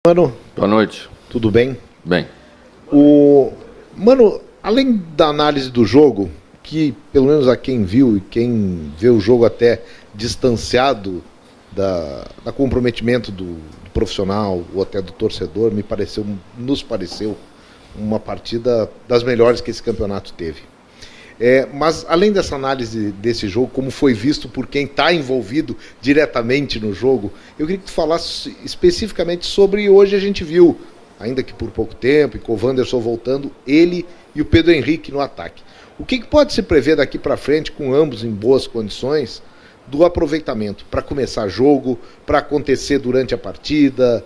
Mano, Boa noite. tudo bem? Bem, Mano, além da análise do jogo, que pelo menos a quem viu e quem vê o jogo até distanciado da comprometimento do profissional ou até do torcedor, nos pareceu uma partida das melhores que esse campeonato teve. Mas além dessa análise desse jogo, como foi visto por quem está envolvido diretamente no jogo, eu queria que tu falasse especificamente sobre hoje a gente viu, ainda que por pouco tempo, e com o Wanderson voltando, ele e o Pedro Henrique no ataque. O que pode se prever daqui para frente, com ambos em boas condições, do aproveitamento para começar jogo, para acontecer durante a partida?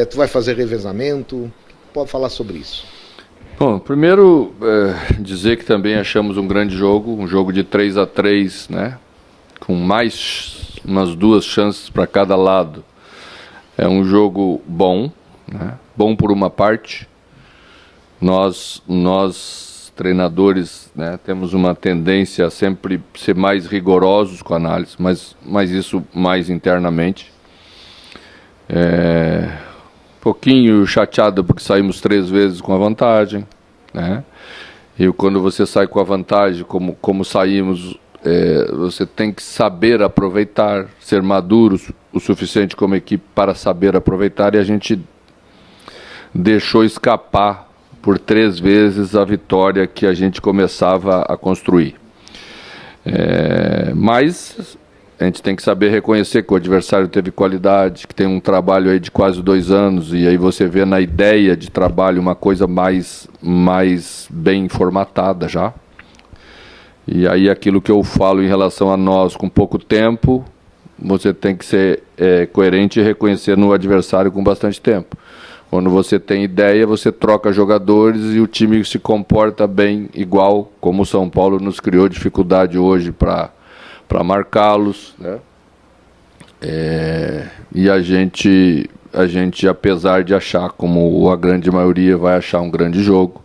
Tu vai fazer revezamento? Pode falar sobre isso. bom, primeiro dizer que também achamos um grande jogo, um jogo de 3-3, né? Com mais umas duas chances para cada lado. É um jogo bom, né? Bom por uma parte. Nós treinadores, né, temos uma tendência a sempre ser mais rigorosos com a análise, mas isso mais internamente. Pouquinho chateado porque saímos 3 vezes com a vantagem, né? E quando você sai com a vantagem, como saímos, você tem que saber aproveitar, ser maduro o suficiente como equipe para saber aproveitar, e a gente deixou escapar por 3 vezes a vitória que a gente começava a construir. Mas a gente tem que saber reconhecer que o adversário teve qualidade, que tem um trabalho aí de quase 2 anos, e aí você vê na ideia de trabalho uma coisa mais bem formatada já. E aí aquilo que eu falo em relação a nós com pouco tempo, você tem que ser coerente e reconhecer no adversário com bastante tempo. Quando você tem ideia, você troca jogadores e o time se comporta bem, igual como o São Paulo nos criou dificuldade hoje para marcá-los, né? E a gente, apesar de achar, como a grande maioria vai achar um grande jogo,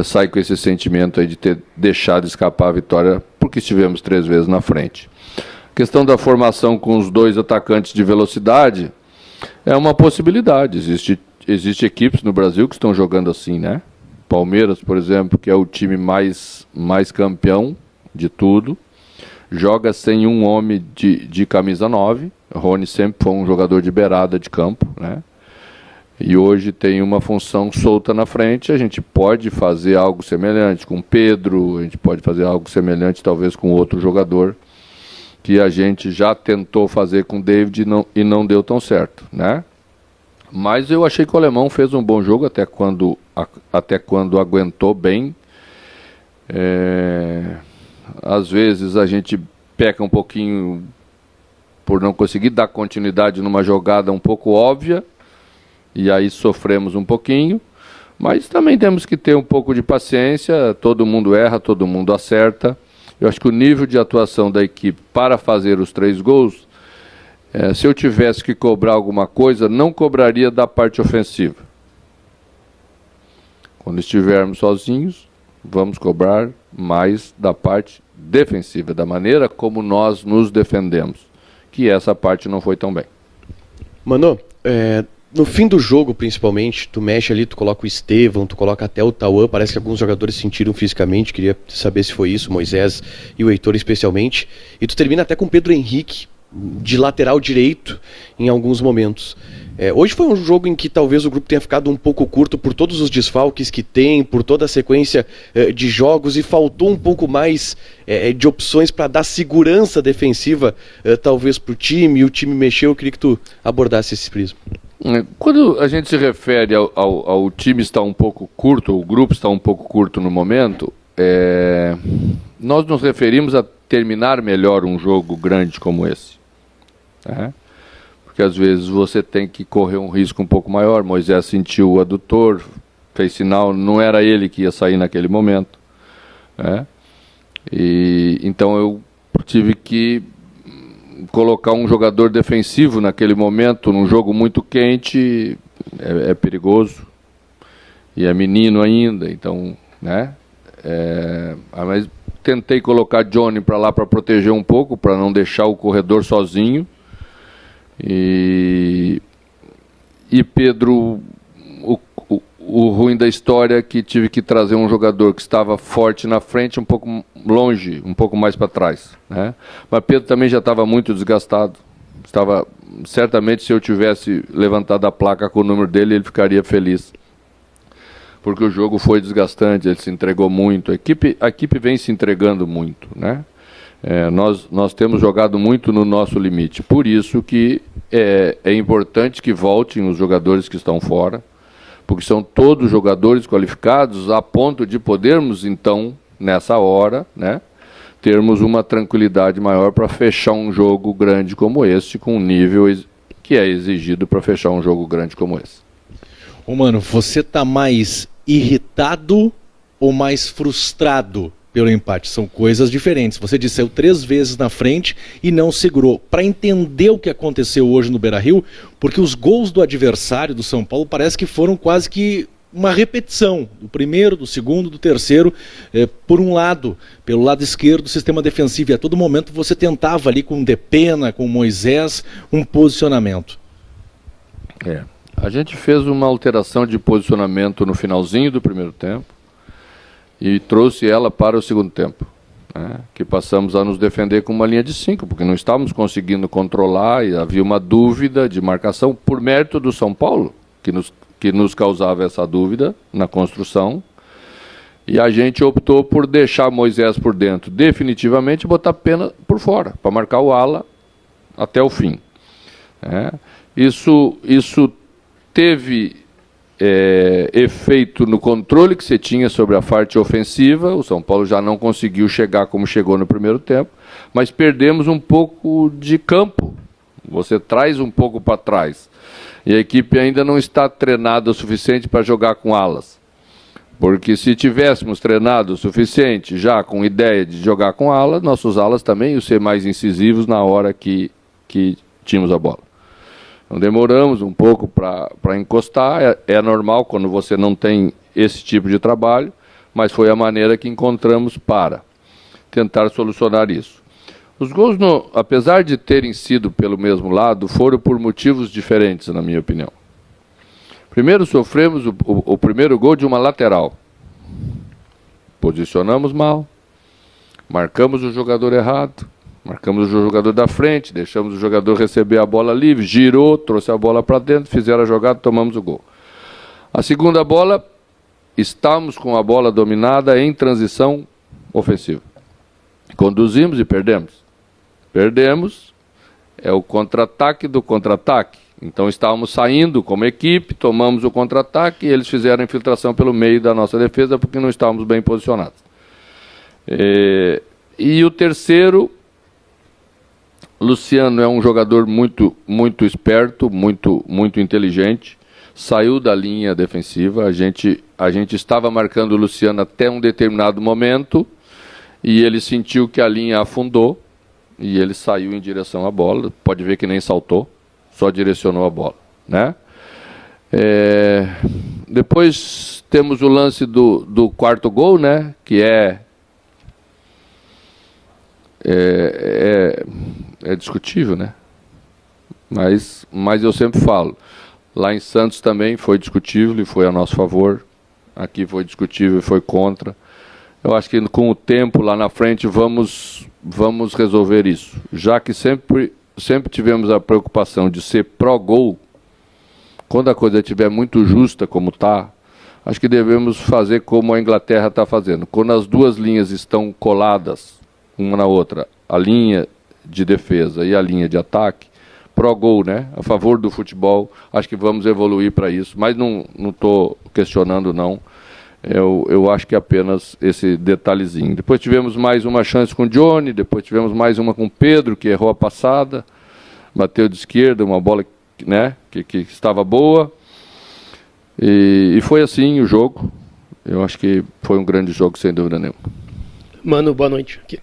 sai com esse sentimento aí de ter deixado escapar a vitória, porque estivemos 3 vezes na frente. A questão da formação com os 2 atacantes de velocidade é uma possibilidade. Existe equipes no Brasil que estão jogando assim, né? Palmeiras, por exemplo, que é o time mais campeão de tudo, joga sem um homem de camisa 9. Rony sempre foi um jogador de beirada de campo, né? E hoje tem uma função solta na frente. A gente pode fazer algo semelhante com Pedro, a gente pode fazer algo semelhante talvez com outro jogador, que a gente já tentou fazer com o David e não deu tão certo, né? Mas eu achei que o alemão fez um bom jogo até quando aguentou bem. Às vezes a gente peca um pouquinho por não conseguir dar continuidade numa jogada um pouco óbvia, e aí sofremos um pouquinho, mas também temos que ter um pouco de paciência. Todo mundo erra, todo mundo acerta. Eu acho que o nível de atuação da equipe para fazer os 3 gols, se eu tivesse que cobrar alguma coisa, não cobraria da parte ofensiva. Quando estivermos sozinhos, vamos cobrar mais da parte defensiva, da maneira como nós nos defendemos, que essa parte não foi tão bem. Mano, no fim do jogo, principalmente, tu mexe ali, tu coloca o Estevão, tu coloca até o Tauan, parece que alguns jogadores sentiram fisicamente, queria saber se foi isso, Moisés e o Heitor especialmente, e tu termina até com o Pedro Henrique, de lateral direito, em alguns momentos. Hoje foi um jogo em que talvez o grupo tenha ficado um pouco curto por todos os desfalques que tem, por toda a sequência de jogos, e faltou um pouco mais de opções para dar segurança defensiva, talvez para o time, e o time mexeu. Eu queria que tu abordasse esse prisma. Quando a gente se refere ao time estar um pouco curto, o grupo está um pouco curto no momento, nós nos referimos a terminar melhor um jogo grande como esse. Porque às vezes você tem que correr um risco um pouco maior. Moisés sentiu o adutor, fez sinal, não era ele que ia sair naquele momento, né? E então eu tive que colocar um jogador defensivo naquele momento, num jogo muito quente, é perigoso, e é menino ainda, então, né? Mas tentei colocar Johnny para lá para proteger um pouco, para não deixar o corredor sozinho, E Pedro, o ruim da história é que tive que trazer um jogador que estava forte na frente, um pouco longe, um pouco mais para trás, né? Mas Pedro também já estava muito desgastado. Certamente, se eu tivesse levantado a placa com o número dele, ele ficaria feliz. Porque o jogo foi desgastante, ele se entregou muito. A equipe vem se entregando muito, né? Nós temos jogado muito no nosso limite. Por isso que é importante que voltem os jogadores que estão fora, porque são todos jogadores qualificados a ponto de podermos, então, nessa hora, né, termos uma tranquilidade maior para fechar um jogo grande como este, com um nível que é exigido para fechar um jogo grande como esse. Ô, mano, você tá mais irritado ou mais frustrado pelo empate? São coisas diferentes. Você disse, saiu 3 vezes na frente e não segurou. Para entender o que aconteceu hoje no Beira-Rio, porque os gols do adversário, do São Paulo, parece que foram quase que uma repetição do primeiro, do segundo, do terceiro, por um lado, pelo lado esquerdo do sistema defensivo, e a todo momento você tentava ali com o Depena, com o Moisés, um posicionamento. A gente fez uma alteração de posicionamento no finalzinho do primeiro tempo e trouxe ela para o segundo tempo, né? Que passamos a nos defender com uma linha de 5, porque não estávamos conseguindo controlar e havia uma dúvida de marcação por mérito do São Paulo, que nos causava essa dúvida na construção, e a gente optou por deixar Moisés por dentro definitivamente e botar Pena por fora, para marcar o ala até o fim. Isso teve efeito no controle que você tinha sobre a parte ofensiva. O São Paulo já não conseguiu chegar como chegou no primeiro tempo, mas perdemos um pouco de campo. Você traz um pouco para trás. E a equipe ainda não está treinada o suficiente para jogar com alas. Porque se tivéssemos treinado o suficiente já com ideia de jogar com alas, nossos alas também iam ser mais incisivos na hora que tínhamos a bola. Então demoramos um pouco para encostar, é normal quando você não tem esse tipo de trabalho, mas foi a maneira que encontramos para tentar solucionar isso. Os gols, apesar de terem sido pelo mesmo lado, foram por motivos diferentes, na minha opinião. Primeiro sofremos o primeiro gol de uma lateral. Posicionamos mal, marcamos o jogador errado, marcamos o jogador da frente, deixamos o jogador receber a bola livre, girou, trouxe a bola para dentro, fizeram a jogada, tomamos o gol. A segunda bola, estávamos com a bola dominada em transição ofensiva. Conduzimos e perdemos. Perdemos, é o contra-ataque do contra-ataque. Então estávamos saindo como equipe, tomamos o contra-ataque e eles fizeram a infiltração pelo meio da nossa defesa porque não estávamos bem posicionados. E o terceiro, Luciano é um jogador muito, muito esperto, muito, muito inteligente, saiu da linha defensiva, a gente estava marcando o Luciano até um determinado momento e ele sentiu que a linha afundou e ele saiu em direção à bola, pode ver que nem saltou, só direcionou a bola, né? Depois temos o lance do quarto gol, né? Que é discutível, né? Mas eu sempre falo, lá em Santos também foi discutível e foi a nosso favor, aqui foi discutível e foi contra. Eu acho que com o tempo lá na frente vamos resolver isso, já que sempre tivemos a preocupação de ser pró-gol. Quando a coisa estiver muito justa como está, acho que devemos fazer como a Inglaterra está fazendo. Quando as duas linhas estão coladas uma na outra, a linha de defesa e a linha de ataque, pró-gol, né? A favor do futebol, acho que vamos evoluir para isso, mas não estou questionando, não. Eu acho que apenas esse detalhezinho. Depois tivemos mais uma chance com o Johnny, depois tivemos mais uma com o Pedro, que errou a passada, bateu de esquerda, uma bola, né, que estava boa. E foi assim o jogo. Eu acho que foi um grande jogo, sem dúvida nenhuma. Mano, boa noite. Aqui.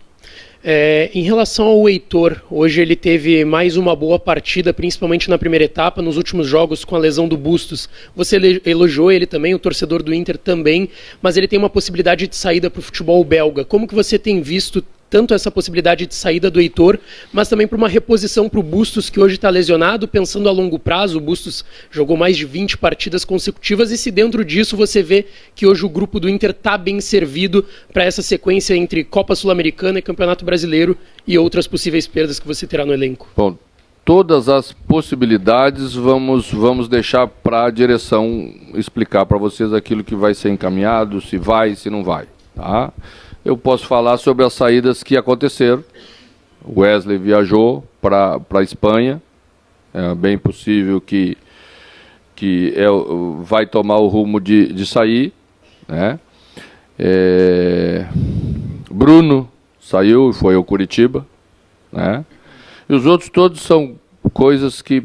Em relação ao Heitor, hoje ele teve mais uma boa partida, principalmente na primeira etapa, nos últimos jogos com a lesão do Bustos. Você elogiou ele também, o torcedor do Inter também, mas ele tem uma possibilidade de saída para o futebol belga. Como que você tem visto tanto essa possibilidade de saída do Heitor, mas também para uma reposição para o Bustos, que hoje está lesionado, pensando a longo prazo. O Bustos jogou mais de 20 partidas consecutivas, e se dentro disso você vê que hoje o grupo do Inter está bem servido para essa sequência entre Copa Sul-Americana e Campeonato Brasileiro e outras possíveis perdas que você terá no elenco. Bom, todas as possibilidades vamos deixar para a direção explicar para vocês aquilo que vai ser encaminhado, se vai, se não vai, tá? Eu posso falar sobre as saídas que aconteceram. O Wesley viajou para a Espanha. É bem possível que vai tomar o rumo de sair, né? Bruno saiu e foi ao Curitiba, né? E os outros todos são coisas que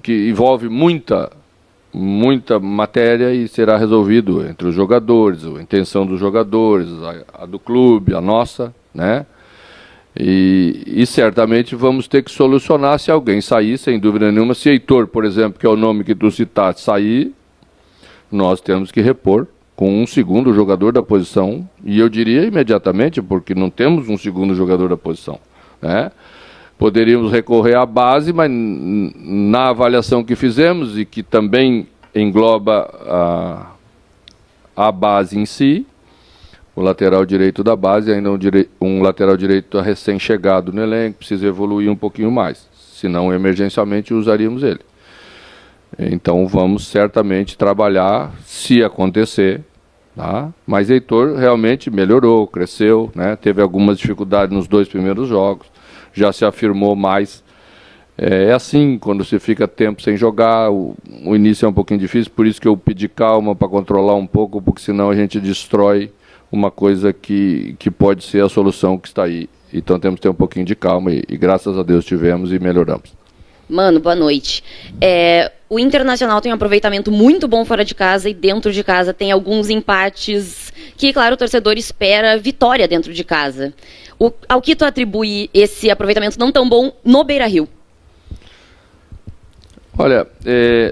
envolvem muita matéria e será resolvido entre os jogadores, a intenção dos jogadores, a do clube, a nossa, né? E certamente vamos ter que solucionar se alguém sair, sem dúvida nenhuma. Se Heitor, por exemplo, que é o nome que tu citaste, sair, nós temos que repor com um segundo jogador da posição, e eu diria imediatamente, porque não temos um segundo jogador da posição, né? Poderíamos recorrer à base, mas na avaliação que fizemos, e que também engloba a base em si, o lateral direito da base, ainda um lateral direito recém-chegado no elenco, precisa evoluir um pouquinho mais, senão emergencialmente usaríamos ele. Então vamos certamente trabalhar, se acontecer, tá? Mas Heitor realmente melhorou, cresceu, né? Teve algumas dificuldades nos 2 primeiros jogos, já se afirmou mais. É assim, quando você fica tempo sem jogar, o início é um pouquinho difícil, por isso que eu pedi calma para controlar um pouco, porque senão a gente destrói uma coisa que pode ser a solução que está aí. Então temos que ter um pouquinho de calma e graças a Deus tivemos e melhoramos. Mano, boa noite. O Internacional tem um aproveitamento muito bom fora de casa, e dentro de casa tem alguns empates que, claro, o torcedor espera vitória dentro de casa. Ao que tu atribui esse aproveitamento não tão bom no Beira-Rio? Olha,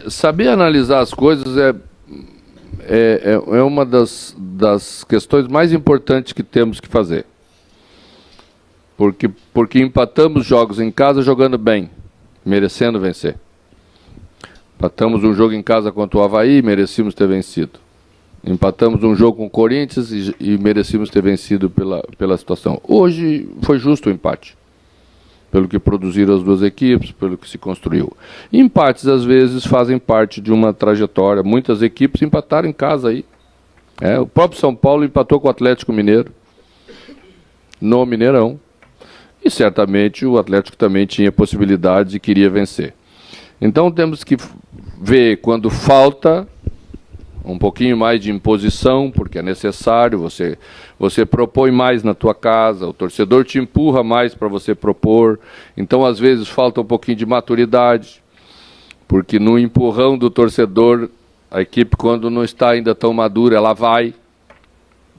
saber analisar as coisas é uma das questões mais importantes que temos que fazer. Porque empatamos jogos em casa jogando bem, merecendo vencer. Empatamos um jogo em casa contra o Avaí, merecíamos ter vencido. Empatamos um jogo com o Corinthians e merecíamos ter vencido pela situação. Hoje foi justo o empate, pelo que produziram as duas equipes, pelo que se construiu. Empates, às vezes, fazem parte de uma trajetória. Muitas equipes empataram em casa aí. O próprio São Paulo empatou com o Atlético Mineiro, no Mineirão. E certamente o Atlético também tinha possibilidades e queria vencer. Então temos que ver quando falta um pouquinho mais de imposição, porque é necessário, você propõe mais na tua casa, o torcedor te empurra mais para você propor, então às vezes falta um pouquinho de maturidade, porque no empurrão do torcedor, a equipe quando não está ainda tão madura, ela vai,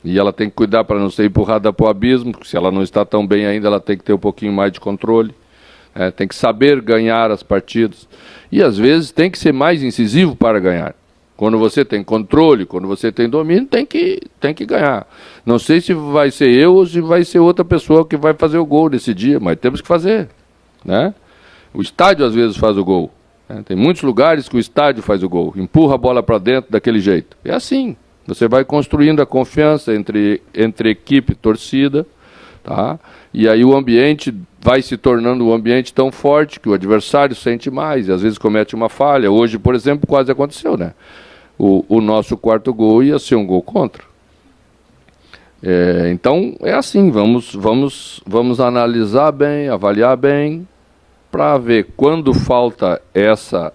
e ela tem que cuidar para não ser empurrada para o abismo, porque se ela não está tão bem ainda, ela tem que ter um pouquinho mais de controle, tem que saber ganhar as partidas, e às vezes tem que ser mais incisivo para ganhar. Quando você tem controle, quando você tem domínio, tem que ganhar. Não sei se vai ser eu ou se vai ser outra pessoa que vai fazer o gol nesse dia, mas temos que fazer, né? O estádio às vezes faz o gol, né? Tem muitos lugares que o estádio faz o gol, empurra a bola para dentro daquele jeito. É assim, você vai construindo a confiança entre equipe e torcida, tá? E aí o ambiente vai se tornando um ambiente tão forte que o adversário sente mais e às vezes comete uma falha. Hoje, por exemplo, quase aconteceu, né? O nosso quarto gol ia ser um gol contra. Então, é assim, vamos analisar bem, avaliar bem, para ver quando falta essa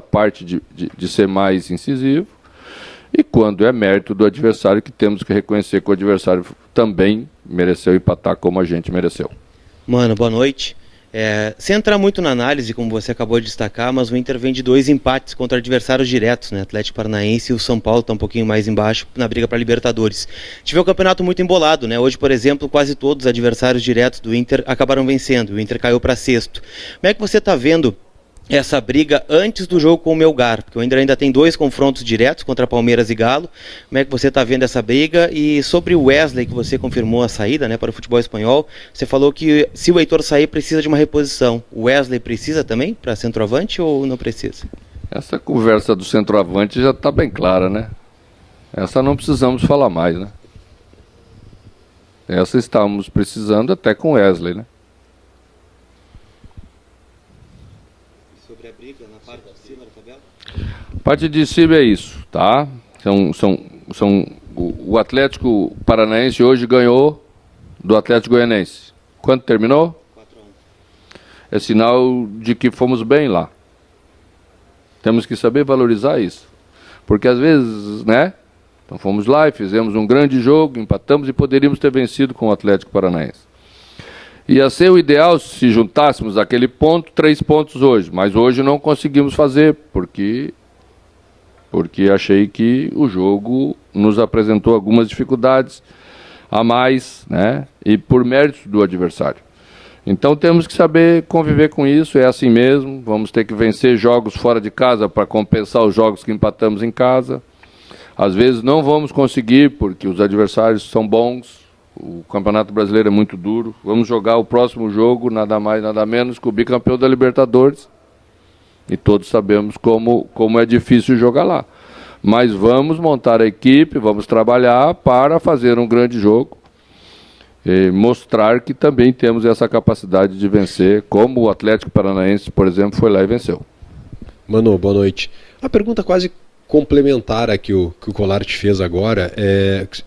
parte de ser mais incisivo e quando é mérito do adversário, que temos que reconhecer que o adversário também mereceu empatar como a gente mereceu. Mano, boa noite. Sem entrar muito na análise, como você acabou de destacar, mas o Inter vem de 2 empates contra adversários diretos, né? Atlético Paranaense e o São Paulo está um pouquinho mais embaixo na briga para Libertadores. Tive um campeonato muito embolado, né? Hoje, por exemplo, quase todos os adversários diretos do Inter acabaram vencendo. O Inter caiu para 6º. Como é que você está vendo essa briga antes do jogo com o Melgar, porque o Inter ainda tem 2 confrontos diretos contra Palmeiras e Galo. Como é que você está vendo essa briga? E sobre o Wesley, que você confirmou a saída, né, para o futebol espanhol, você falou que se o Heitor sair precisa de uma reposição. O Wesley precisa também para centroavante ou não precisa? Essa conversa do centroavante já está bem clara, né? Essa não precisamos falar mais, né? Essa estamos precisando até com o Wesley, né? Sobre a briga na parte de cima da tabela? A parte de cima é isso, tá? O Atlético Paranaense hoje ganhou do Atlético Goianense. Quanto terminou? 4-1. É sinal de que fomos bem lá. Temos que saber valorizar isso. Porque às vezes, né? Então fomos lá e fizemos um grande jogo, empatamos e poderíamos ter vencido com o Atlético Paranaense. Ia ser o ideal se juntássemos aquele ponto, 3 pontos hoje. Mas hoje não conseguimos fazer, porque achei que o jogo nos apresentou algumas dificuldades a mais, né? E por mérito do adversário. Então temos que saber conviver com isso, é assim mesmo. Vamos ter que vencer jogos fora de casa para compensar os jogos que empatamos em casa. Às vezes não vamos conseguir, porque os adversários são bons. O Campeonato Brasileiro é muito duro. Vamos jogar o próximo jogo, nada mais, nada menos, que o bicampeão da Libertadores. E todos sabemos como é difícil jogar lá. Mas vamos montar a equipe, vamos trabalhar para fazer um grande jogo. E mostrar que também temos essa capacidade de vencer, como o Atlético Paranaense, por exemplo, foi lá e venceu. Mano, boa noite. A pergunta quase complementar a que o Colar te fez agora,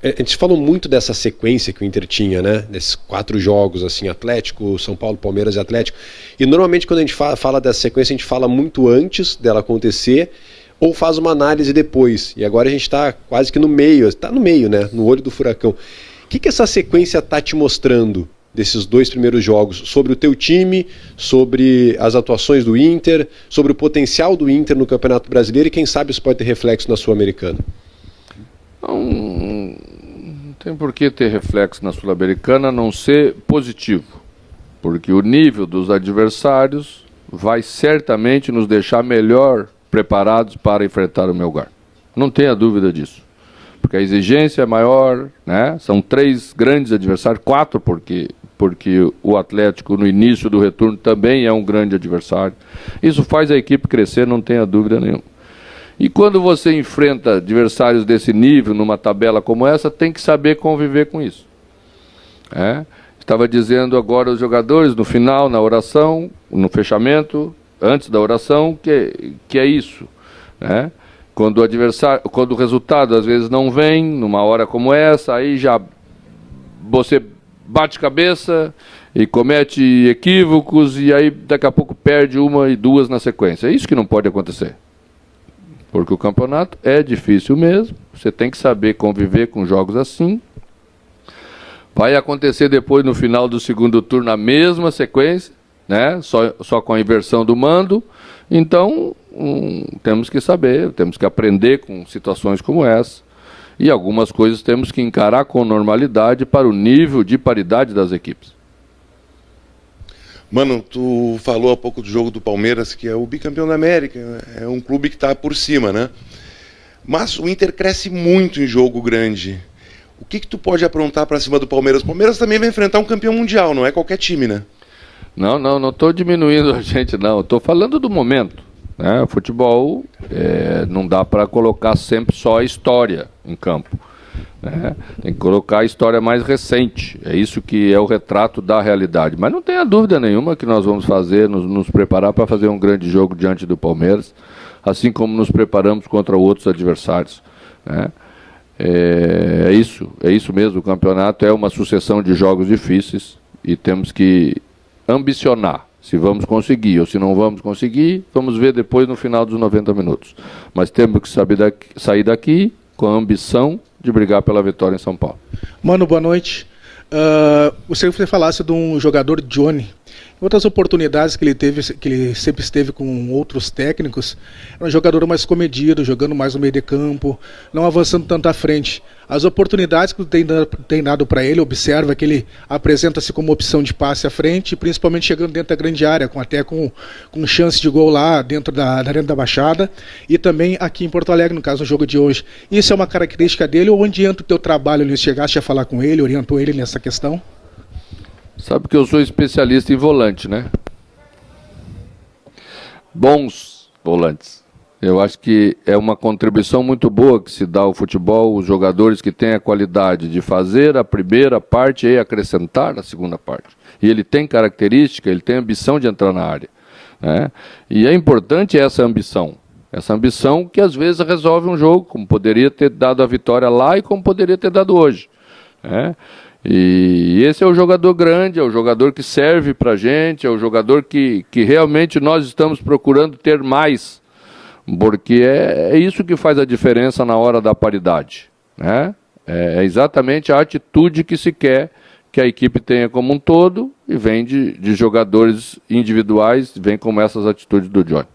a gente falou muito dessa sequência que o Inter tinha, né? Desses 4 jogos, assim, Atlético, São Paulo, Palmeiras e Atlético. E normalmente quando a gente fala dessa sequência, a gente fala muito antes dela acontecer ou faz uma análise depois. E agora a gente está quase que no meio, né? No olho do furacão. O que essa sequência está te mostrando desses 2 primeiros jogos, sobre o teu time, sobre as atuações do Inter, sobre o potencial do Inter no Campeonato Brasileiro e quem sabe isso pode ter reflexo na Sul-Americana? Não tem por que ter reflexo na Sul-Americana a não ser positivo, porque o nível dos adversários vai certamente nos deixar melhor preparados para enfrentar o Melgar. Não tenha dúvida disso. Porque a exigência é maior, né? São 3 grandes adversários, 4 porque o Atlético no início do retorno também é um grande adversário. Isso faz a equipe crescer, não tenha dúvida nenhuma. E quando você enfrenta adversários desse nível, numa tabela como essa, tem que saber conviver com isso. Estava dizendo agora os jogadores no final, na oração, no fechamento, antes da oração, que é isso, né? Quando o resultado às vezes não vem, numa hora como essa, aí já você bate cabeça e comete equívocos e aí daqui a pouco perde 1 e 2 na sequência. É isso que não pode acontecer. Porque o campeonato é difícil mesmo, você tem que saber conviver com jogos assim. Vai acontecer depois no final do segundo turno a mesma sequência, né? Só com a inversão do mando. Então, temos que saber, temos que aprender com situações como essa. E algumas coisas temos que encarar com normalidade para o nível de paridade das equipes. Mano, tu falou há pouco do jogo do Palmeiras, que é o bicampeão da América, é um clube que está por cima, né? Mas o Inter cresce muito em jogo grande. O que tu pode aprontar para cima do Palmeiras? O Palmeiras também vai enfrentar um campeão mundial, não é qualquer time, né? Não estou diminuindo a gente, não. Estou falando do momento. Né? O futebol não dá para colocar sempre só a história em campo. Né? Tem que colocar a história mais recente. É isso que é o retrato da realidade. Mas não tenha dúvida nenhuma que nós vamos fazer, nos preparar para fazer um grande jogo diante do Palmeiras, assim como nos preparamos contra outros adversários. Né? É isso mesmo. O campeonato é uma sucessão de jogos difíceis e temos que ambicionar se vamos conseguir ou se não vamos conseguir, vamos ver depois no final dos 90 minutos. Mas temos que sair daqui com a ambição de brigar pela vitória em São Paulo. Mano, boa noite. Você falasse de um jogador Johnny. Em outras oportunidades que ele sempre esteve com outros técnicos, era um jogador mais comedido, jogando mais no meio de campo, não avançando tanto à frente. As oportunidades que tu tem dado para ele, observa que ele apresenta-se como opção de passe à frente, principalmente chegando dentro da grande área, com chance de gol lá dentro da Arena da Baixada, e também aqui em Porto Alegre, no caso, no jogo de hoje. Isso é uma característica dele, ou onde entra o teu trabalho, Luiz? Chegaste a falar com ele, orientou ele nessa questão? Sabe que eu sou especialista em volante, né? Bons volantes. Eu acho que é uma contribuição muito boa que se dá ao futebol, os jogadores que têm a qualidade de fazer a primeira parte e acrescentar a segunda parte. E ele tem característica, ele tem ambição de entrar na área, né? E é importante essa ambição que às vezes resolve um jogo, como poderia ter dado a vitória lá e como poderia ter dado hoje, né? E esse é o jogador grande, é o jogador que serve pra gente, é o jogador que realmente nós estamos procurando ter mais, porque é isso que faz a diferença na hora da paridade, né? É exatamente a atitude que se quer que a equipe tenha como um todo, e vem de jogadores individuais, vem como essas atitudes do Johnny.